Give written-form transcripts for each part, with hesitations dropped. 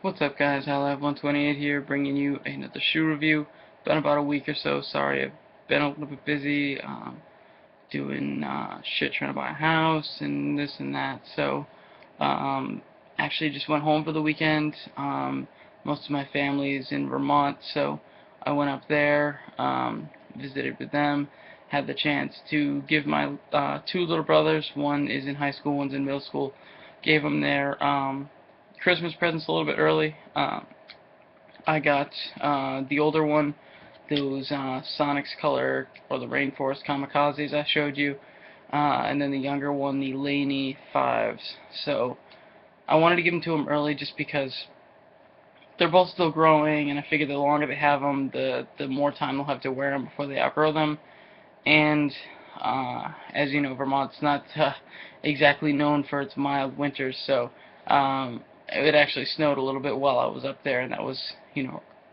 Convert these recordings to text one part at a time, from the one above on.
What's up, guys? Live128 here, bringing you another shoe review. Been about a week or so. Sorry, I've been a little bit busy doing shit, trying to buy a house and this and that. So, actually, just went home for the weekend. Most of my family is in Vermont, so I went up there, visited with them. Had the chance to give my two little brothers. One is in high school, one's in middle school. Gave them their Christmas presents a little bit early. I got the older one, those Sonic's Color or the Rainforest Kamikazes I showed you, and then the younger one, the Laney 5s. So I wanted to give them to them early just because they're both still growing, and I figured the longer they have them, the more time they'll have to wear them before they outgrow them. And as you know, Vermont's not exactly known for its mild winters, so it actually snowed a little bit while I was up there, and that was,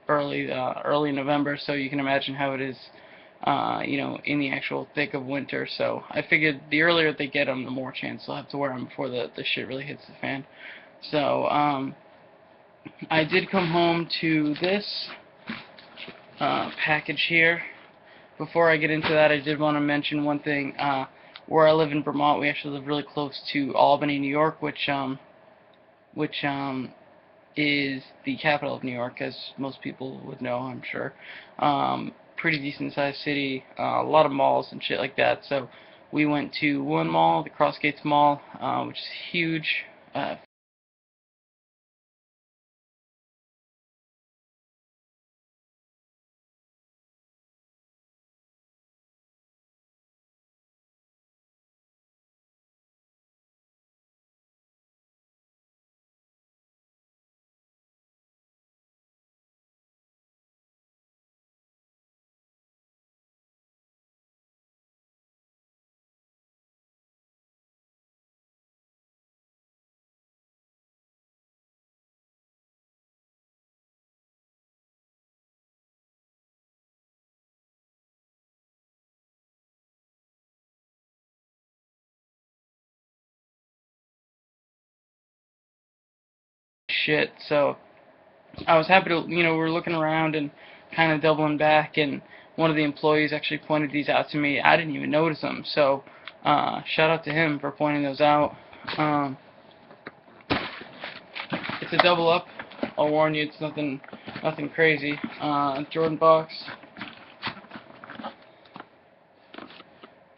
early November, so you can imagine how it is, in the actual thick of winter. So I figured the earlier they get them, the more chance they'll have to wear them before the shit really hits the fan. So I did come home to this package here. Before I get into that, I did want to mention one thing. Where I live in Vermont, we actually live really close to Albany, New York, which is the capital of New York, as most people would know, I'm sure. Pretty decent sized city, a lot of malls and shit like that. So we went to one mall, the Crossgates Mall, which is huge. Shit. So I was happy to, we were looking around and kind of doubling back, and one of the employees actually pointed these out to me. I didn't even notice them, so shout out to him for pointing those out. It's a double up. I'll warn you, it's nothing crazy. Jordan box,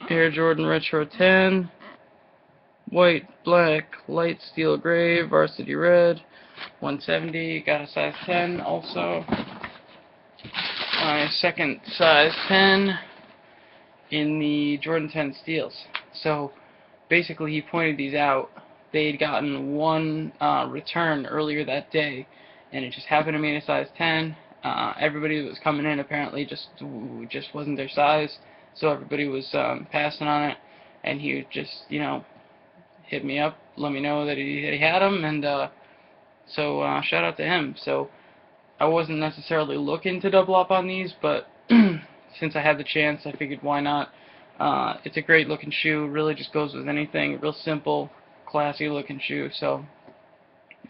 Air Jordan Retro 10, white, black, light steel gray, varsity red, 170. Got a size 10 also. My second size 10 in the Jordan 10 steels. So basically, he pointed these out. They'd gotten one return earlier that day, and it just happened to be in a size 10. Everybody that was coming in apparently just wasn't their size, so everybody was passing on it, and he would just, hit me up, let me know that he had them, and so shout out to him. So I wasn't necessarily looking to double up on these, but since I had the chance, I figured why not. It's a great looking shoe, really just goes with anything, real simple, classy looking shoe. So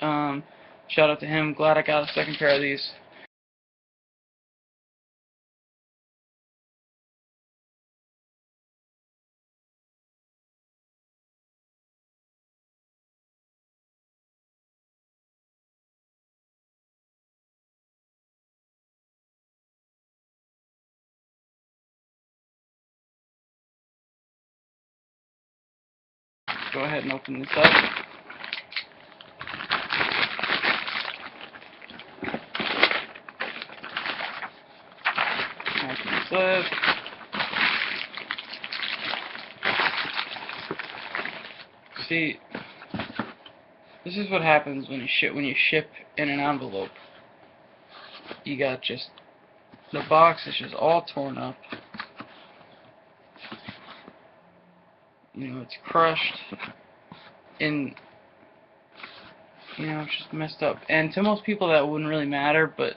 shout out to him, glad I got a second pair of these. Go ahead and open this up. Open this lid. See, this is what happens when you ship in an envelope. You got just the box is just all torn up. It's crushed, and it's just messed up. And to most people that wouldn't really matter, but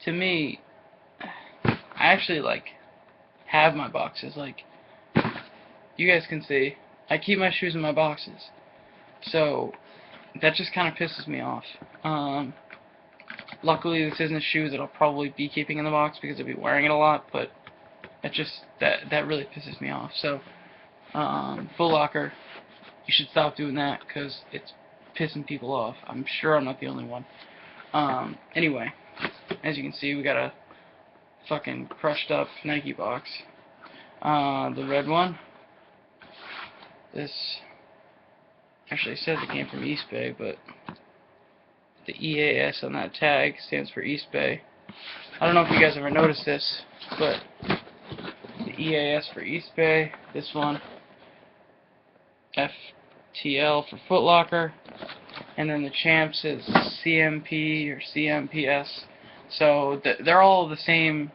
to me, I actually have my boxes. You guys can see, I keep my shoes in my boxes. So that just kind of pisses me off. Luckily, this isn't a shoe that I'll probably be keeping in the box because I'll be wearing it a lot, but it just that really pisses me off. So, Foot Locker, you should stop doing that because it's pissing people off. I'm sure I'm not the only one. Anyway, as you can see, we got a fucking crushed up Nike box. The red one. This actually says it came from East Bay, but the EAS on that tag stands for East Bay. I don't know if you guys ever noticed this, but the EAS for East Bay, this one, FTL for Foot Locker, and then the Champs is CMP or CMPS. So they're all the same.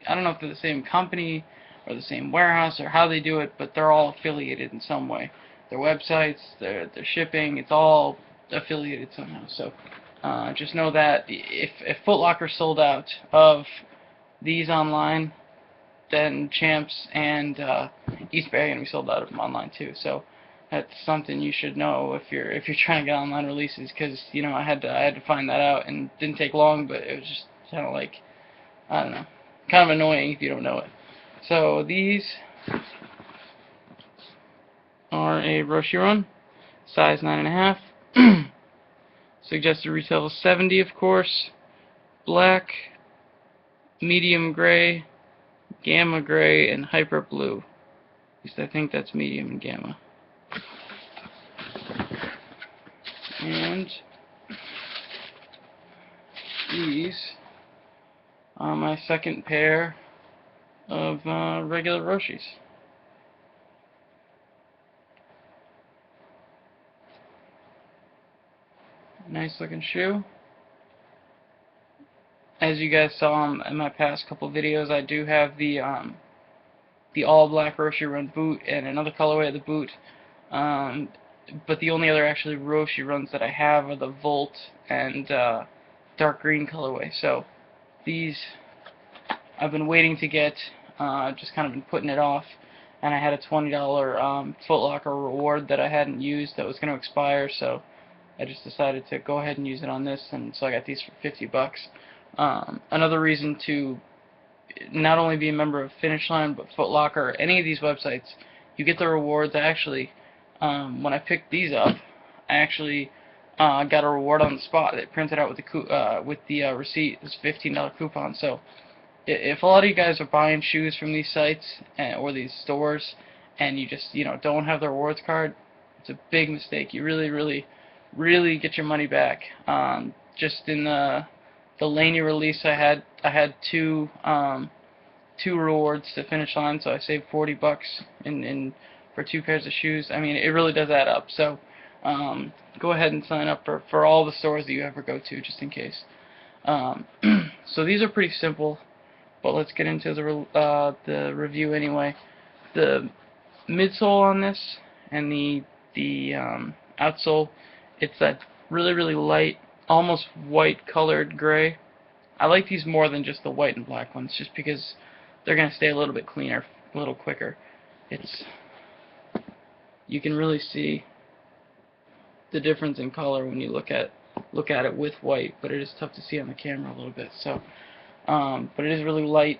I don't know if they're the same company or the same warehouse or how they do it, but they're all affiliated in some way. Their websites, their shipping, it's all affiliated somehow. So just know that if Foot Locker sold out of these online, then Champs and East Bay are gonna be sold out of them online too. So that's something you should know if you're trying to get online releases, because you know I had to find that out, and it didn't take long, but it was just kind of like, I don't know, kind of annoying if you don't know it. So these are a Roshe Run, size 9.5. Suggested retail is $70, of course. Black, medium gray, gamma gray, and hyper blue. At least I think that's medium and gamma. And these are my second pair of regular Roshes. Nice looking shoe. As you guys saw in my past couple videos, I do have the all black Roshe Run boot and another colorway of the boot. But the only other actually Roshe Runs that I have are the Volt and dark green colorway. So these I've been waiting to get, just kind of been putting it off, and I had a $20 Foot Locker reward that I hadn't used that was going to expire, so I just decided to go ahead and use it on this, and so I got these for $50. Another reason to not only be a member of Finish Line, but Foot Locker, or any of these websites, you get the rewards. I actually, when I picked these up, I actually got a reward on the spot. It printed out with the receipt. It's a $15 coupon. So if a lot of you guys are buying shoes from these sites or these stores, and you just don't have the rewards card, it's a big mistake. You really get your money back. Just in the Laney release, I had two rewards to Finish Line, so I saved $40 for 2 pairs of shoes. I mean, it really does add up. So go ahead and sign up for all the stores that you ever go to, just in case. So these are pretty simple, but let's get into the review anyway. The midsole on this and the outsole, it's that really light, almost white colored gray. I like these more than just the white and black ones, just because they're gonna stay a little bit cleaner, a little quicker. You can really see the difference in color when you look at it with white, but it is tough to see on the camera a little bit. So, but it is really light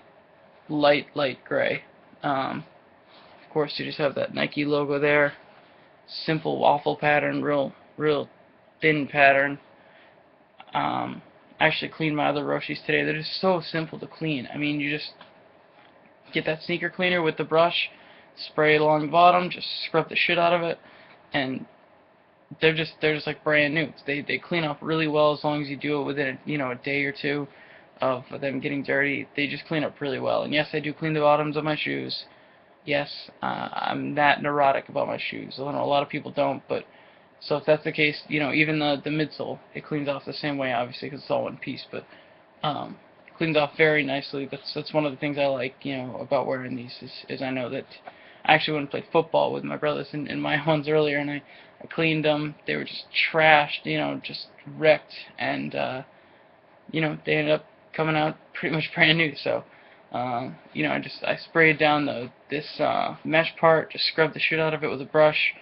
gray. Of course, you just have that Nike logo there. Simple waffle pattern, real thin pattern. I actually cleaned my other Roshes today. They're just so simple to clean. I mean, you just get that sneaker cleaner with the brush, spray it along the bottom, just scrub the shit out of it, and they're just like brand new. They clean up really well as long as you do it within a day or two of them getting dirty. They just clean up really well. And yes, I do clean the bottoms of my shoes. Yes, I'm that neurotic about my shoes. I know a lot of people don't, but so if that's the case, even the midsole, it cleans off the same way, obviously, because it's all one piece, but it cleans off very nicely. That's one of the things I like, about wearing these, is I know that I actually went and played football with my brothers in my ones earlier, and I cleaned them. They were just trashed, just wrecked, and they ended up coming out pretty much brand new. So I sprayed down this mesh part, just scrubbed the shit out of it with a brush,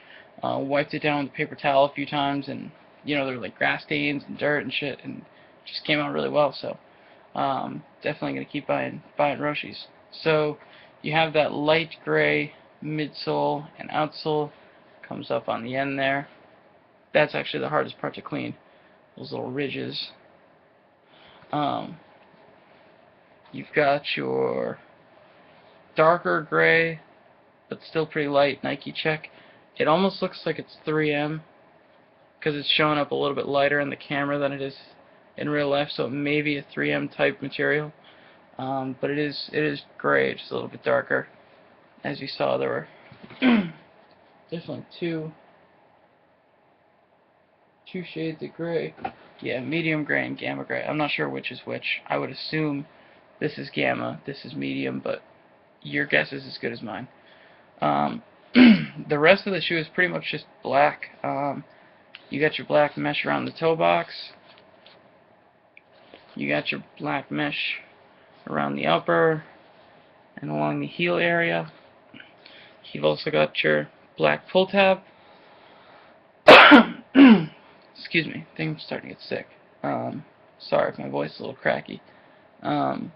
wiped it down with a paper towel a few times, and you know, there were like grass stains and dirt and shit, and just came out really well. So definitely gonna keep buying Roshes. So you have that light gray midsole and outsole, comes up on the end there. That's actually the hardest part to clean, those little ridges. You've got your darker gray, but still pretty light Nike check. It almost looks like it's 3M because it's showing up a little bit lighter in the camera than it is in real life, so it may be a 3M type material. But it is gray, just a little bit darker. As you saw, there were definitely two shades of gray. Yeah, medium gray and gamma gray. I'm not sure which is which. I would assume this is gamma, this is medium, but your guess is as good as mine. The rest of the shoe is pretty much just black. You got your black mesh around the toe box. You got your black mesh around the upper and along the heel area. You've also got your black pull tab. Excuse me, I think I'm starting to get sick. Sorry if my voice is a little cracky. So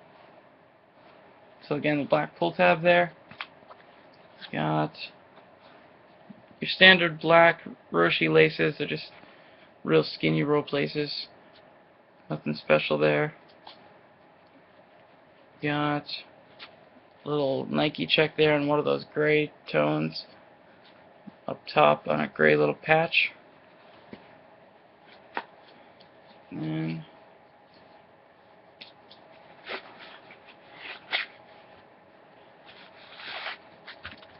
again, the black pull tab there. Got your standard black Roshe laces. They're just real skinny rope laces. Nothing special there. Got a little Nike check there on one of those gray tones up top on a gray little patch. And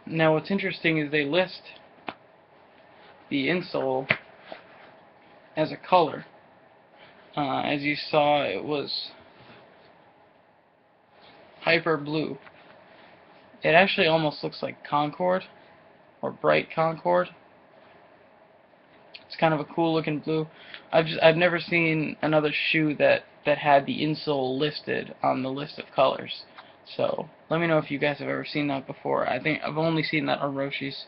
now what's interesting is they list the insole as a color. As you saw, it was hyper blue. It actually almost looks like Concord, or bright Concord. It's kind of a cool looking blue. I've never seen another shoe that had the insole listed on the list of colors. So let me know if you guys have ever seen that before. I think I've only seen that on Roshes.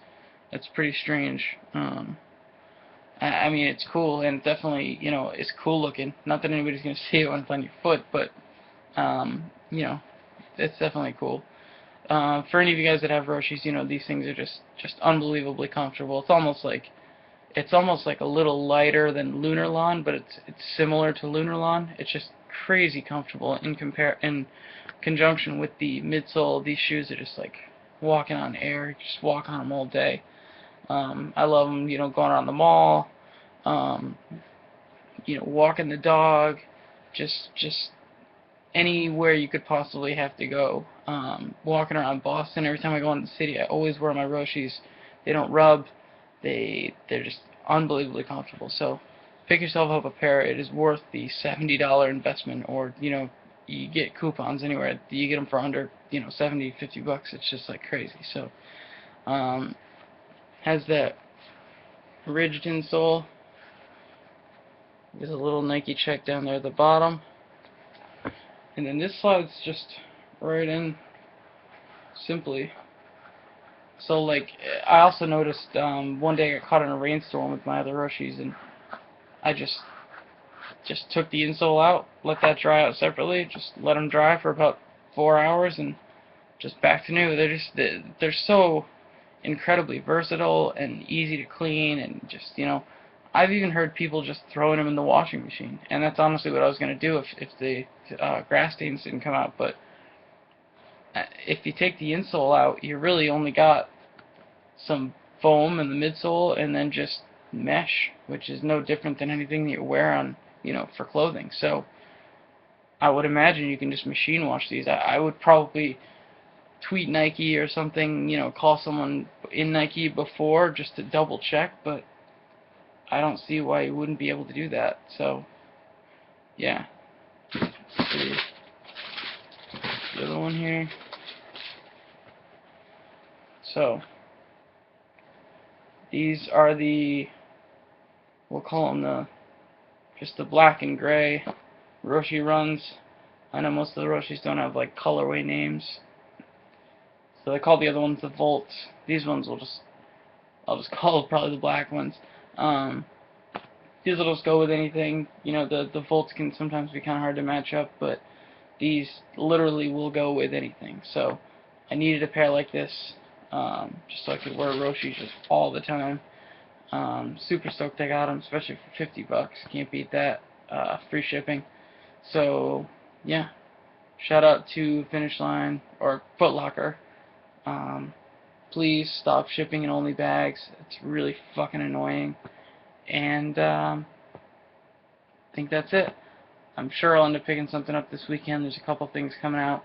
That's pretty strange. I mean, it's cool, and definitely, you know, it's cool looking. Not that anybody's gonna see it when it's on your foot, but you know, it's definitely cool. For any of you guys that have Roshes, you know, these things are just unbelievably comfortable. It's almost like a little lighter than Lunar Lawn, but it's similar to Lunar Lawn. It's just crazy comfortable in conjunction with the midsole. These shoes are just like walking on air. You just walk on them all day. I love them, you know, going around the mall, you know, walking the dog, just anywhere you could possibly have to go. Walking around Boston, every time I go into the city, I always wear my Roshes. They don't rub. They're just unbelievably comfortable. So pick yourself up a pair. It is worth the $70 investment, or, you know, you get coupons anywhere. You get them for under, you know, 70, 50 bucks. It's just like crazy. So has that ridged insole. There's a little Nike check down there at the bottom. And then this slides just right in simply. So, like, I also noticed one day I got caught in a rainstorm with my other Roshes, and I just took the insole out, let that dry out separately, just let them dry for about 4 hours, and just back to new. They're so incredibly versatile and easy to clean, and just, you know, I've even heard people just throwing them in the washing machine, and that's honestly what I was going to do if the grass stains didn't come out. But if you take the insole out, you really only got some foam in the midsole and then just mesh, which is no different than anything that you wear on, you know, for clothing. So I would imagine you can just machine wash these. I would probably tweet Nike or something, you know, call someone in Nike before just to double check, but I don't see why you wouldn't be able to do that. So yeah. Let's see the other one here. So these are we'll call them just the black and gray Roshe Runs. I know most of the Roshes don't have like colorway names, so they call the other ones the Volts. These ones I'll just call probably the black ones. these will just go with anything. You know, the volts can sometimes be kind of hard to match up, but these literally will go with anything. So I needed a pair like this, just so I could wear Roshes just all the time. Super stoked I got them, especially for 50 bucks. Can't beat that. Free shipping. So yeah, shout out to Finish Line or Foot Locker. Please stop shipping in only bags. It's really fucking annoying. And I think that's it. I'm sure I'll end up picking something up this weekend. There's a couple things coming out,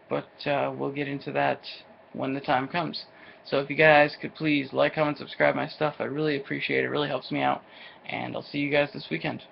but we'll get into that when the time comes. So if you guys could please like, comment, subscribe my stuff, I really appreciate it. It really helps me out. And I'll see you guys this weekend.